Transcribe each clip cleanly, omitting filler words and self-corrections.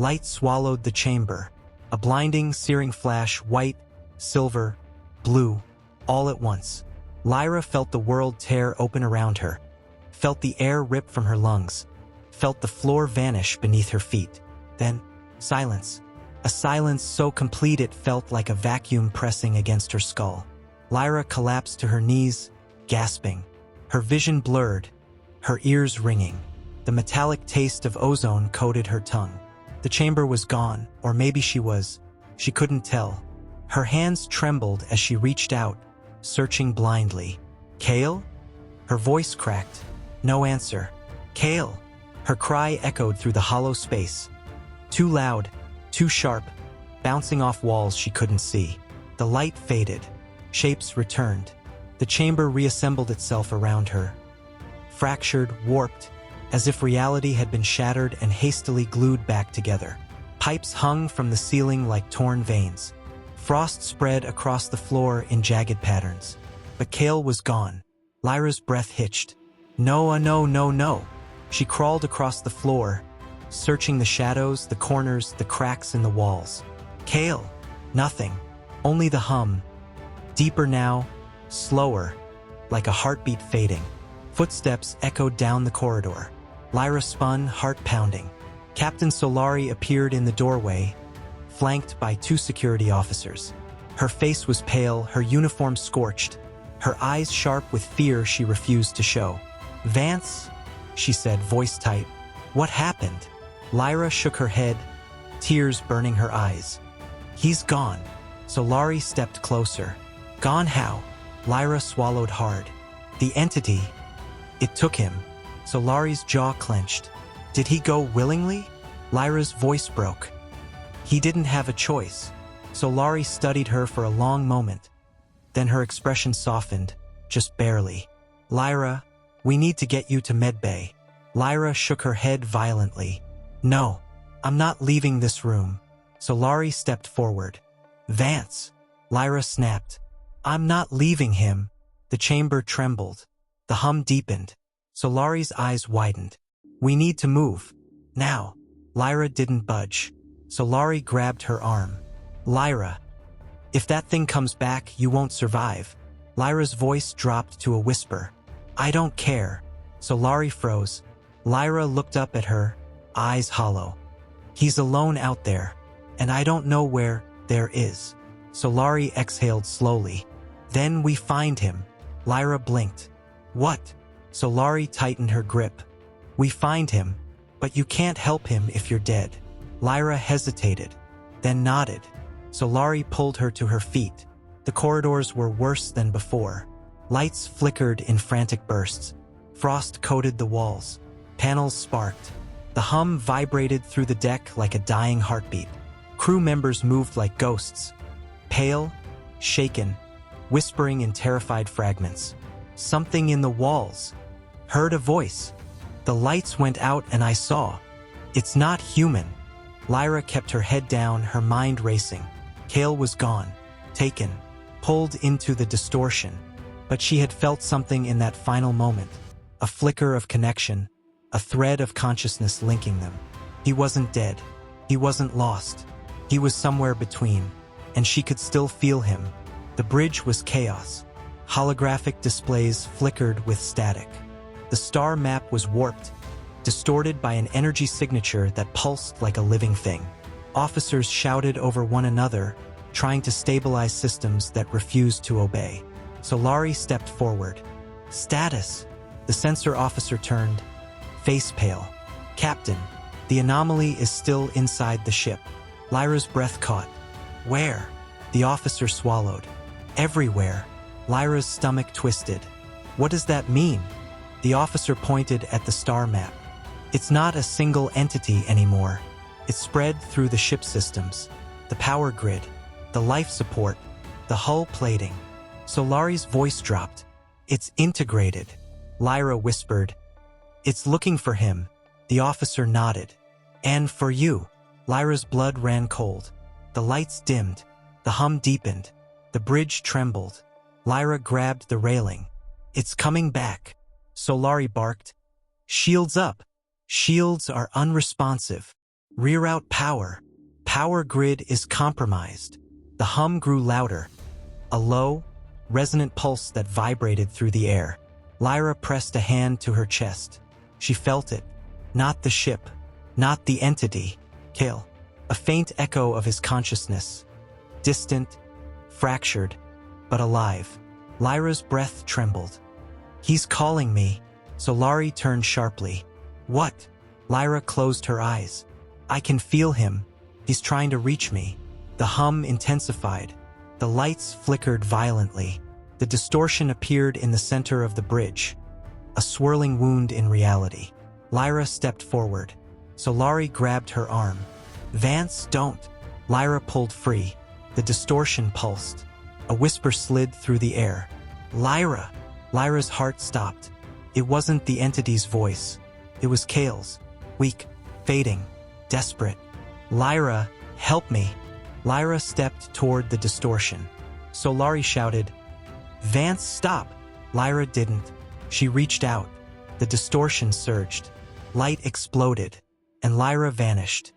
Light swallowed the chamber. A blinding, searing flash, white, silver, blue, all at once. Lyra felt the world tear open around her, felt the air rip from her lungs, felt the floor vanish beneath her feet. Then, silence. A silence so complete it felt like a vacuum pressing against her skull. Lyra collapsed to her knees, gasping. Her vision blurred, her ears ringing. The metallic taste of ozone coated her tongue. The chamber was gone, or maybe she couldn't tell. Her hands trembled as she reached out, searching blindly. Kael? Her voice cracked. No answer. Kael! Her cry echoed through the hollow space. Too loud, too sharp, bouncing off walls she couldn't see. The light faded. Shapes returned. The chamber reassembled itself around her. Fractured, warped, as if reality had been shattered and hastily glued back together. Pipes hung from the ceiling like torn veins. Frost spread across the floor in jagged patterns. But Kael was gone. Lyra's breath hitched. No, no, no, no. She crawled across the floor, searching the shadows, the corners, the cracks in the walls. Kael! Nothing. Only the hum. Deeper now, slower, like a heartbeat fading. Footsteps echoed down the corridor. Lyra spun, heart pounding. Captain Solari appeared in the doorway, flanked by 2 security officers. Her face was pale, her uniform scorched, her eyes sharp with fear she refused to show. "Vance," she said, voice tight. "What happened?" Lyra shook her head, tears burning her eyes. "He's gone." Solari stepped closer. "Gone how?" Lyra swallowed hard. "The entity. It took him." Solari's jaw clenched. "Did he go willingly?" Lyra's voice broke. "He didn't have a choice." Solari studied her for a long moment. Then her expression softened, just barely. "Lyra, we need to get you to medbay." Lyra shook her head violently. "No, I'm not leaving this room." Solari stepped forward. "Vance," Lyra snapped. "I'm not leaving him." The chamber trembled. The hum deepened. Solari's eyes widened. "We need to move. Now." Lyra didn't budge. Solari grabbed her arm. "Lyra, if that thing comes back, you won't survive." Lyra's voice dropped to a whisper. "I don't care." Solari froze. Lyra looked up at her, eyes hollow. "He's alone out there, and I don't know where there is." Solari exhaled slowly. "Then we find him." Lyra blinked. "What?" Solari tightened her grip. "We find him, but you can't help him if you're dead." Lyra hesitated, then nodded. Solari pulled her to her feet. The corridors were worse than before. Lights flickered in frantic bursts. Frost coated the walls. Panels sparked. The hum vibrated through the deck like a dying heartbeat. Crew members moved like ghosts, pale, shaken, whispering in terrified fragments. Something in the walls. Heard a voice. The lights went out and I saw. It's not human. Lyra kept her head down, her mind racing. Kael was gone, taken, pulled into the distortion. But she had felt something in that final moment. A flicker of connection, a thread of consciousness linking them. He wasn't dead. He wasn't lost. He was somewhere between, and she could still feel him. The bridge was chaos. Holographic displays flickered with static. The star map was warped, distorted by an energy signature that pulsed like a living thing. Officers shouted over one another, trying to stabilize systems that refused to obey. Solari stepped forward. "Status." The sensor officer turned, face pale. "Captain, the anomaly is still inside the ship." Lyra's breath caught. "Where?" The officer swallowed. "Everywhere." Lyra's stomach twisted. "What does that mean?" The officer pointed at the star map. "It's not a single entity anymore. It's spread through the ship systems, the power grid, the life support, the hull plating." Solari's voice dropped. "It's integrated." Lyra whispered. "It's looking for him." The officer nodded. "And for you." Lyra's blood ran cold. The lights dimmed. The hum deepened. The bridge trembled. Lyra grabbed the railing. "It's coming back." Solari barked. "Shields up." "Shields are unresponsive." Reroute power. Power grid is compromised. The hum grew louder, a low, resonant pulse that vibrated through the air. Lyra pressed a hand to her chest. She felt it. Not the ship. Not the entity. Kael. A faint echo of his consciousness. Distant, fractured, but alive. Lyra's breath trembled. He's calling me. Solari turned sharply. What? Lyra closed her eyes. I can feel him. He's trying to reach me. The hum intensified. The lights flickered violently. The distortion appeared in the center of the bridge. A swirling wound in reality. Lyra stepped forward. Solari grabbed her arm. Vance, don't. Lyra pulled free. The distortion pulsed. A whisper slid through the air. Lyra! Lyra's heart stopped. It wasn't the entity's voice. It was Kael's. Weak, fading, desperate. Lyra, help me. Lyra stepped toward the distortion. Solari shouted, Vance, stop! Lyra didn't. She reached out. The distortion surged. Light exploded, and Lyra vanished.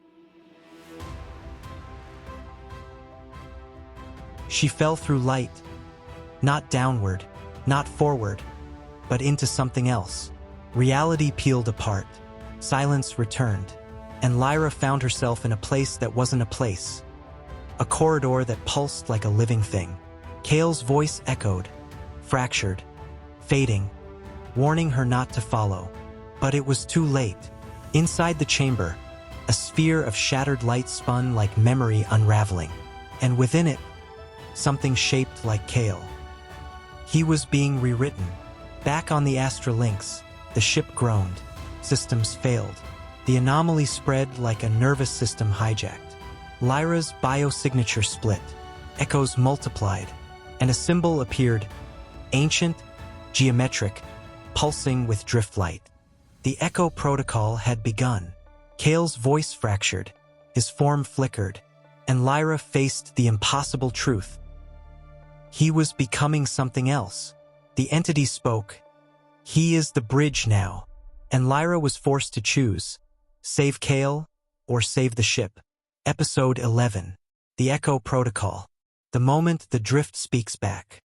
She fell through light, not downward, not forward, but into something else. Reality peeled apart. Silence returned, and Lyra found herself in a place that wasn't a place. A corridor that pulsed like a living thing. Kael's voice echoed, fractured, fading, warning her not to follow. But it was too late. Inside the chamber, a sphere of shattered light spun like memory unraveling, and within it, something shaped like Kael. He was being rewritten. Back on the Astralynx, the ship groaned. Systems failed. The anomaly spread like a nervous system hijacked. Lyra's biosignature split. Echoes multiplied, and a symbol appeared, ancient, geometric, pulsing with drift light. The Echo Protocol had begun. Kael's voice fractured, his form flickered, and Lyra faced the impossible truth. He was becoming something else. The entity spoke. He is the bridge now, and Lyra was forced to choose. Save Kael or save the ship. Episode 11. The Echo Protocol. The moment the drift speaks back.